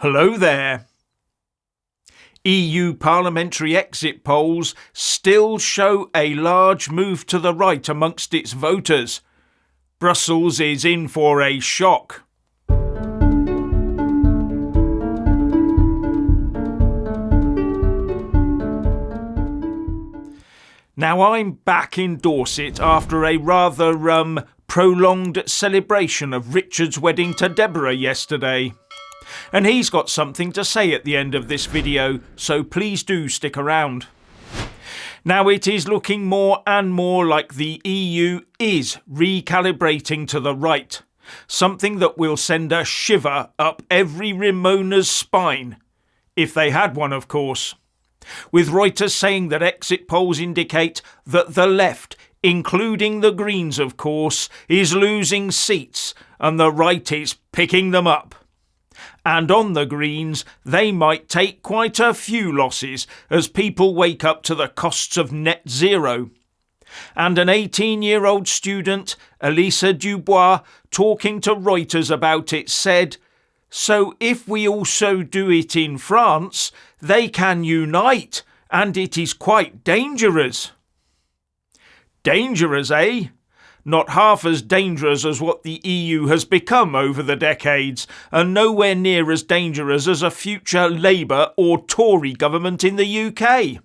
Hello there. EU parliamentary exit polls still show a large move to the right amongst its voters. Brussels is in for a shock. Now, I'm back in Dorset after a rather prolonged celebration of Richard's wedding to Deborah yesterday. And he's got something to say at the end of this video, so please do stick around. Now, it is looking more and more like the EU is recalibrating to the right, something that will send a shiver up every Ramona's spine, if they had one, of course. With Reuters saying that exit polls indicate that the left, including the Greens of course, is losing seats and the right is picking them up. And on the Greens, they might take quite a few losses as people wake up to the costs of net zero. And an 18-year-old student, Elisa Dubois, talking to Reuters about it said, "So if we also do it in France, they can unite, and it is quite dangerous." Dangerous, eh? Not half as dangerous as what the EU has become over the decades, and nowhere near as dangerous as a future Labour or Tory government in the UK.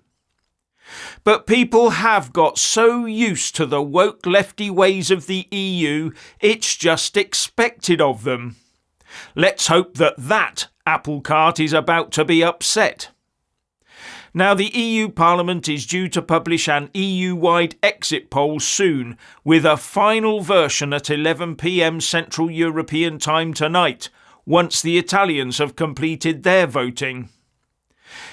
But people have got so used to the woke lefty ways of the EU, it's just expected of them. Let's hope that apple cart is about to be upset. Now, the EU Parliament is due to publish an EU-wide exit poll soon, with a final version at 11 p.m. Central European Time tonight, once the Italians have completed their voting.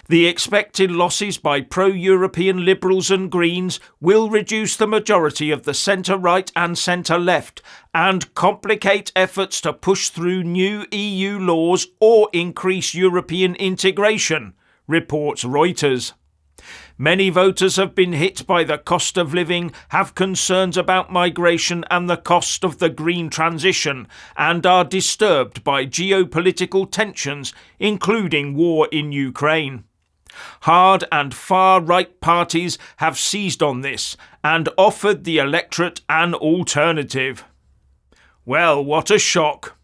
The expected losses by pro-European Liberals and Greens will reduce the majority of the centre-right and centre-left and complicate efforts to push through new EU laws or increase European integration, reports Reuters. Many voters have been hit by the cost of living, have concerns about migration and the cost of the green transition, and are disturbed by geopolitical tensions, including war in Ukraine. Hard and far-right parties have seized on this and offered the electorate an alternative. Well, what a shock.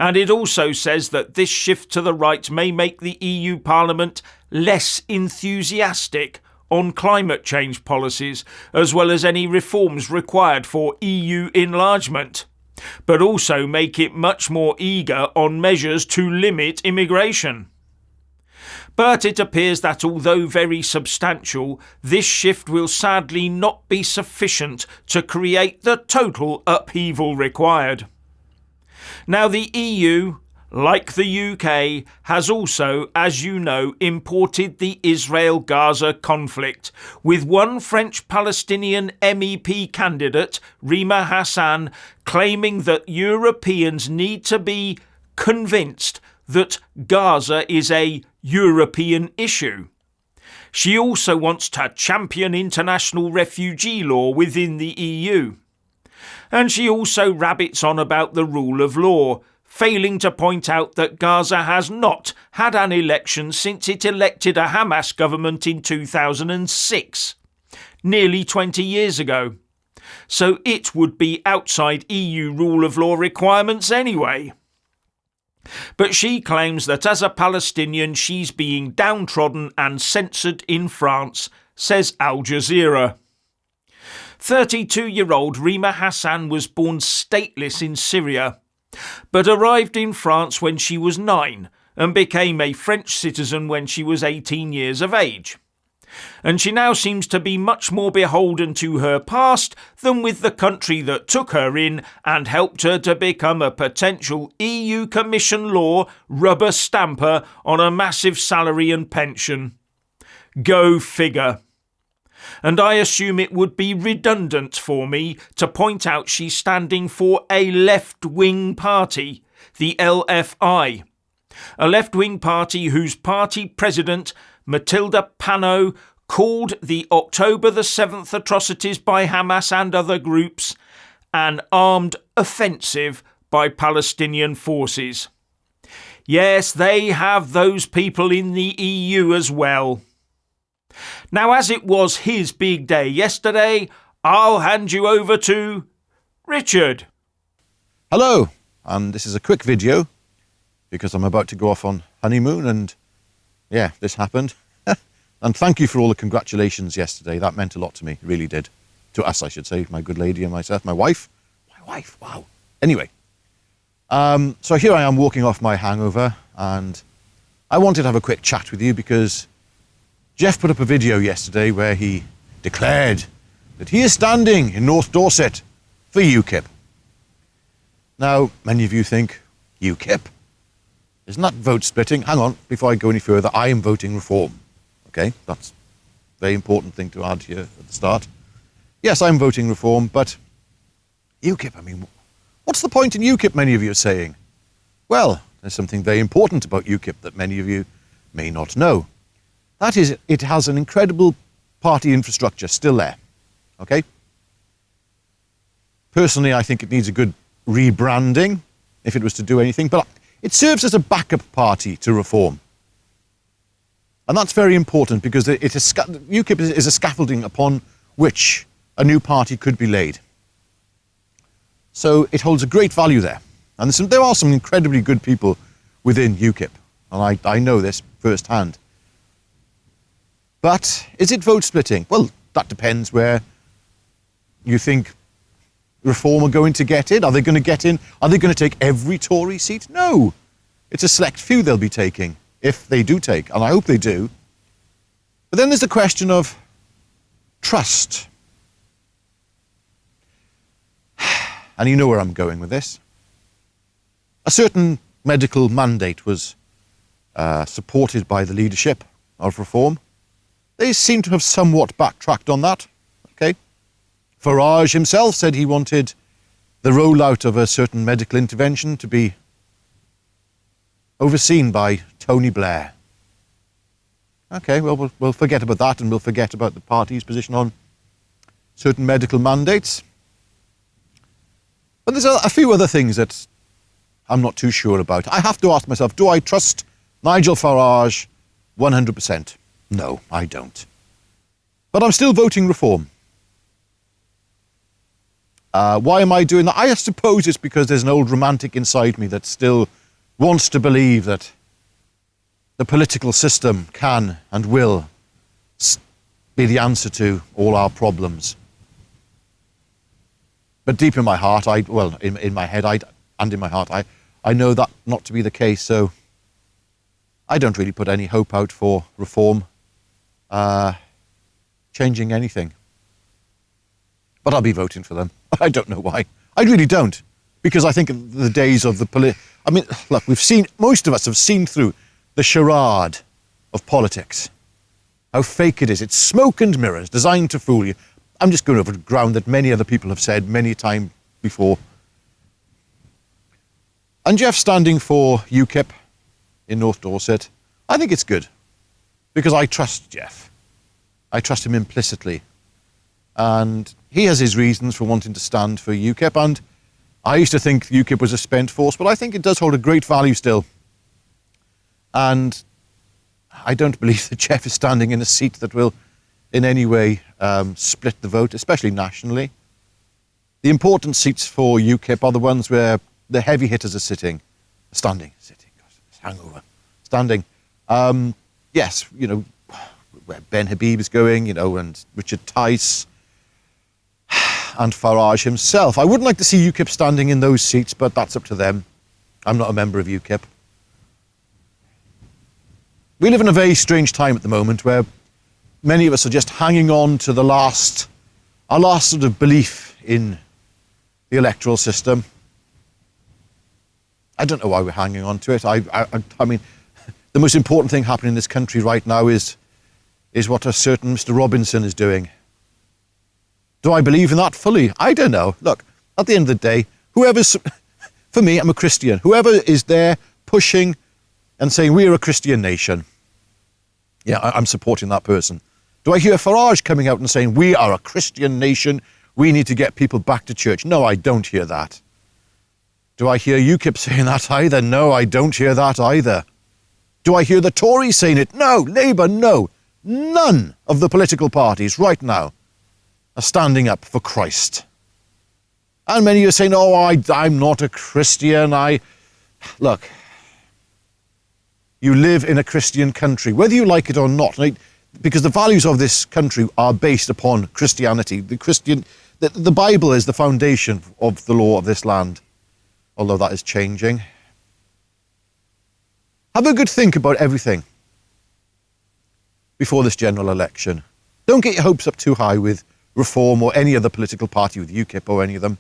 And it also says that this shift to the right may make the EU Parliament less enthusiastic on climate change policies, as well as any reforms required for EU enlargement, but also make it much more eager on measures to limit immigration. But it appears that although very substantial, this shift will sadly not be sufficient to create the total upheaval required. Now, the EU, like the UK, has also, as you know, imported the Israel-Gaza conflict, with one French-Palestinian MEP candidate, Rima Hassan, claiming that Europeans need to be convinced that Gaza is a European issue. She also wants to champion international refugee law within the EU. And she also rabbits on about the rule of law, failing to point out that Gaza has not had an election since it elected a Hamas government in 2006, nearly 20 years ago. So it would be outside EU rule of law requirements anyway. But she claims that as a Palestinian she's being downtrodden and censored in France, says Al Jazeera. 32-year-old Rima Hassan was born stateless in Syria, but arrived in France when she was 9 and became a French citizen when she was 18 years of age. And she now seems to be much more beholden to her past than with the country that took her in and helped her to become a potential EU Commission law rubber stamper on a massive salary and pension. Go figure. And I assume it would be redundant for me to point out she's standing for a left-wing party, the LFI. A left-wing party whose party president, Matilda Panot, called the October the 7th atrocities by Hamas and other groups an armed offensive by Palestinian forces. Yes, they have those people in the EU as well. Now, as it was his big day yesterday, I'll hand you over to Richard. Hello, and this is a quick video because I'm about to go off on honeymoon and yeah, this happened. And thank you for all the congratulations yesterday. That meant a lot to me, it really did. To us, I should say, my good lady and myself, my wife. Wow. Anyway, so here I am walking off my hangover and I wanted to have a quick chat with you because Jeff put up a video yesterday where he declared that he is standing in North Dorset for UKIP. Now, many of you think, UKIP? Isn't that vote splitting? Hang on, before I go any further, I am voting reform. Okay, that's a very important thing to add here at the start. Yes, I'm voting reform, but UKIP, I mean, what's the point in UKIP, many of you are saying? Well, there's something very important about UKIP that many of you may not know. That is, it has an incredible party infrastructure still there, okay? Personally, I think it needs a good rebranding if it was to do anything, but it serves as a backup party to reform. And that's very important because UKIP is a scaffolding upon which a new party could be laid. So it holds a great value there. And there are some incredibly good people within UKIP, and I know this firsthand. But is it vote splitting? Well, that depends where you think Reform are going to get in. Are they going to get in? Are they going to take every Tory seat? No. It's a select few they'll be taking, if they do take, and I hope they do. But then there's the question of trust. And you know where I'm going with this. A certain medical mandate was supported by the leadership of Reform. They seem to have somewhat backtracked on that. Okay, Farage himself said he wanted the rollout of a certain medical intervention to be overseen by Tony Blair. Okay, well, we'll forget about that and we'll forget about the party's position on certain medical mandates. But there's a few other things that I'm not too sure about. I have to ask myself, do I trust Nigel Farage 100%? No, I don't. But I'm still voting Reform. Why am I doing that? I suppose it's because there's an old romantic inside me that still wants to believe that the political system can and will be the answer to all our problems. But deep in my heart, in my head and in my heart, I know that not to be the case, so I don't really put any hope out for Reform changing anything. But I'll be voting for them. I don't know why. I really don't. Because I think the days of look, most of us have seen through the charade of politics. How fake it is. It's smoke and mirrors designed to fool you. I'm just going over ground that many other people have said many times before. And Jeff standing for UKIP in North Dorset, I think it's good. Because I trust Jeff. I trust him implicitly. And he has his reasons for wanting to stand for UKIP. And I used to think UKIP was a spent force, but I think it does hold a great value still. And I don't believe that Jeff is standing in a seat that will in any way split the vote, especially nationally. The important seats for UKIP are the ones where the heavy hitters are standing, gosh, hangover, standing. Yes, where Ben Habib is going, and Richard Tice and Farage himself. I wouldn't like to see UKIP standing in those seats, but that's up to them. I'm not a member of UKIP. We live in a very strange time at the moment where many of us are just hanging on to our last sort of belief in the electoral system. I don't know why we're hanging on to it. I mean, the most important thing happening in this country right now is what a certain Mr. Robinson is doing. Do I believe in that fully? I don't know. Look, at the end of the day, for me, I'm a Christian. Whoever is there pushing and saying we're a Christian nation, yeah, I'm supporting that person. Do I hear Farage coming out and saying we are a Christian nation, we need to get people back to church? No, I don't hear that. Do I hear UKIP saying that either? No, I don't hear that either. Do I hear the Tories saying it? No. Labour, no. None of the political parties right now are standing up for Christ. And many are saying, oh, I'm not a Christian. Look, you live in a Christian country, whether you like it or not, right? Because the values of this country are based upon Christianity. The Bible is the foundation of the law of this land, although that is changing. Have a good think about everything before this general election. Don't get your hopes up too high with Reform or any other political party, with UKIP or any of them.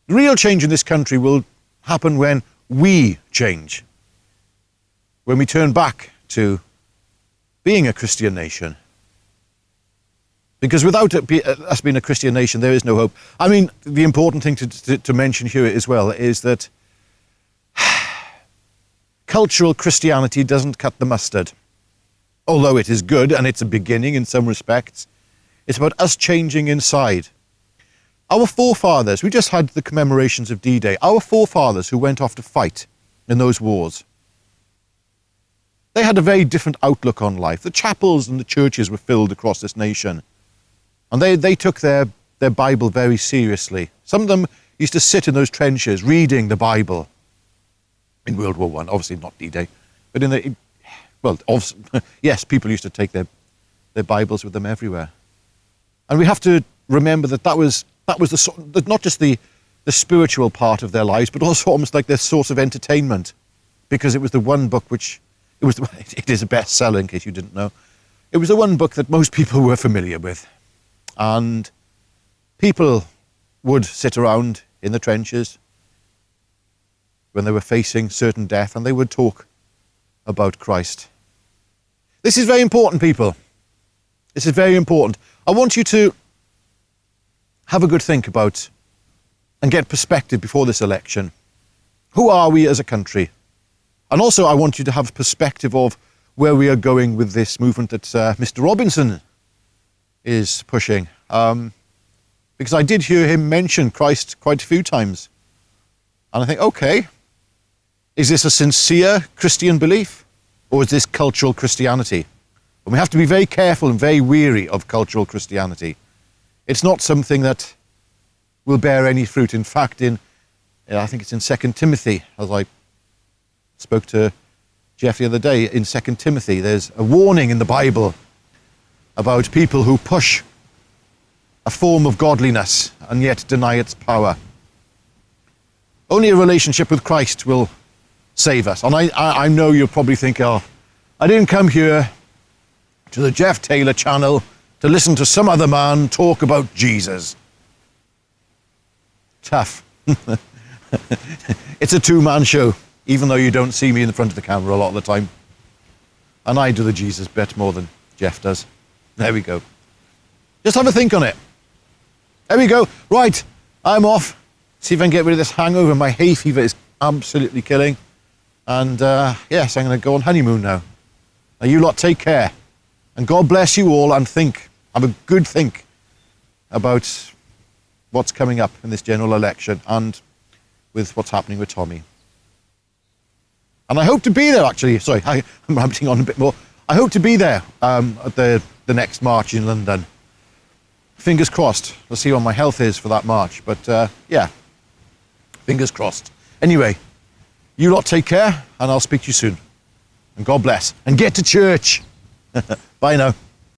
The real change in this country will happen when we change. When we turn back to being a Christian nation. Because without us being a Christian nation, there is no hope. I mean, the important thing to mention here as well is that cultural Christianity doesn't cut the mustard. Although it is good and it's a beginning in some respects, it's about us changing inside. Our forefathers, we just had the commemorations of D-Day, our forefathers who went off to fight in those wars, they had a very different outlook on life. The chapels and the churches were filled across this nation. And they took their Bible very seriously. Some of them used to sit in those trenches reading the Bible in World War I, obviously not D-Day, but yes, people used to take their Bibles with them everywhere. And we have to remember that was not just the spiritual part of their lives, but also almost like their source of entertainment, because it was the one book which, it is a bestseller in case you didn't know. It was the one book that most people were familiar with. And people would sit around in the trenches when they were facing certain death, and they would talk about Christ. This is very important, people. This is very important. I want you to have a good think about and get perspective before this election. Who are we as a country? And also I want you to have perspective of where we are going with this movement that Mr. Robinson is pushing. Because I did hear him mention Christ quite a few times. And I think, okay, is this a sincere Christian belief? Or is this cultural Christianity? And we have to be very careful and very wary of cultural Christianity. It's not something that will bear any fruit. In fact, I think it's in 2 Timothy, as I spoke to Jeff the other day, in 2 Timothy, there's a warning in the Bible about people who push a form of godliness and yet deny its power. Only a relationship with Christ will save us. And I know you'll probably think, oh, I didn't come here to the Jeff Taylor channel to listen to some other man talk about Jesus. Tough. It's a two-man show, even though you don't see me in the front of the camera a lot of the time. And I do the Jesus bit more than Jeff does. There we go. Just have a think on it. There we go. Right, I'm off. See if I can get rid of this hangover. My hay fever is absolutely killing. And yes, I'm going to go on honeymoon now. Now you lot take care. And God bless you all, and have a good think about what's coming up in this general election and with what's happening with Tommy. And I hope to be there, actually. Sorry, I'm rambling on a bit more. I hope to be there at the next march in London. Fingers crossed. We'll see what my health is for that march. But yeah, fingers crossed. Anyway, you lot take care, and I'll speak to you soon. And God bless. And get to church. Bye now.